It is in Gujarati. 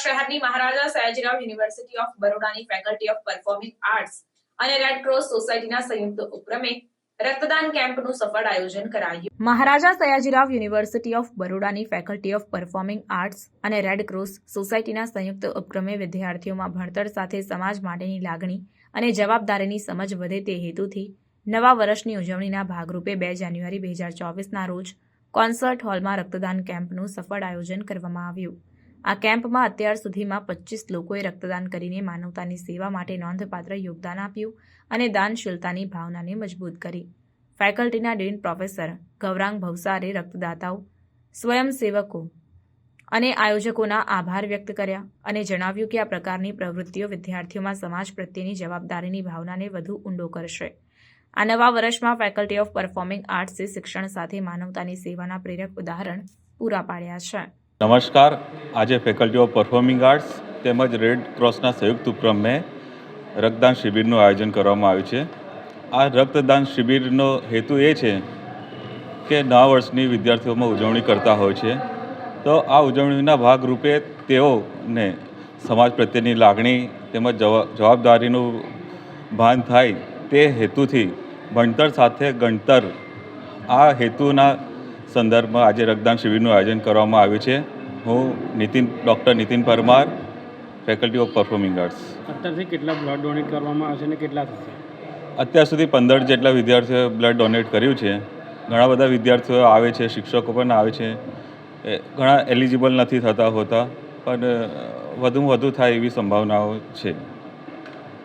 શહેરની મહારાજા સયાજીરાવ યુનિવર્સિટી ઓફ બરોડાની ફેકલ્ટી ઓફ પરફોર્મિંગ આર્ટ્સ અને રેડ ક્રોસ સોસાયટીના સંયુક્ત ઉપક્રમે રક્તદાન કેમ્પનું સફળ આયોજન કરાયું. મહારાજા સયાજીરાવ યુનિવર્સિટી ઓફ બરોડાની ફેકલ્ટી ઓફ પરફોર્મિંગ આર્ટ્સ અને રેડ ક્રોસ સોસાયટીના સંયુક્ત ઉપક્રમે વિદ્યાર્થીઓમાં ભણતર સાથે સમાજ માટેની લાગણી અને જવાબદારીની સમજ વધે તે હેતુથી નવા વર્ષની ઉજવણીના ભાગરૂપે 2 જાન્યુઆરી 2024ના રોજ કોન્સર્ટ હોલમાં રક્તદાન કેમ્પનું સફળ આયોજન કરવામાં આવ્યું. આ કેમ્પમાં અત્યાર સુધીમાં 25 લોકોએ રક્તદાન કરીને માનવતાની સેવા માટે નોંધપાત્ર યોગદાન આપ્યું અને દાનશીલતાની ભાવનાને મજબૂત કરી. ફેકલ્ટીના ડીન પ્રોફેસર ગૌરાંગ ભવસારે રક્તદાતાઓ, સ્વયંસેવકો અને આયોજકોના આભાર વ્યક્ત કર્યા અને જણાવ્યું કે આ પ્રકારની પ્રવૃત્તિઓ વિદ્યાર્થીઓમાં સમાજ પ્રત્યેની જવાબદારીની ભાવનાને વધુ ઊંડો કરશે. આ નવા વર્ષમાં ફેકલ્ટી ઓફ પરફોર્મિંગ આર્ટ્સે શિક્ષણ સાથે માનવતાની સેવાના પ્રેરક ઉદાહરણ પૂરા પાડ્યા છે. નમસ્કાર. આજે ફેકલ્ટી ઓફ પરફોર્મિંગ આર્ટ્સ તેમજ રેડ ક્રોસના સંયુક્ત ઉપક્રમે રક્તદાન શિબિરનું આયોજન કરવામાં આવ્યું છે. આ રક્તદાન શિબિરનો હેતુ એ છે કે નવા વર્ષની વિદ્યાર્થીઓમાં ઉજવણી કરતા હોય છે, તો આ ઉજવણીના ભાગરૂપે તેઓને સમાજ પ્રત્યેની લાગણી તેમજ જવાબદારીનું ભાન થાય તે હેતુથી ભણતર સાથે ગણતર આ હેતુના સંદર્ભમાં આજે રક્તદાન શિબિરનું આયોજન કરવામાં આવ્યું છે. હું doctor Nitin Parmar, faculty of performing arts. અત્યારથી કેટલા બ્લડ ડોનેટ કરવામાં આવશે અને કેટલા થશે? અત્યાર સુધી 15 જેટલા વિદ્યાર્થીઓએ બ્લડ ડોનેટ કર્યું છે. ઘણા બધા વિદ્યાર્થીઓ આવે છે, શિક્ષકો પણ આવે છે. ઘણા એલિજિબલ નથી થતા હોતા, પણ વધુમાં વધુ થાય એવી સંભાવનાઓ છે.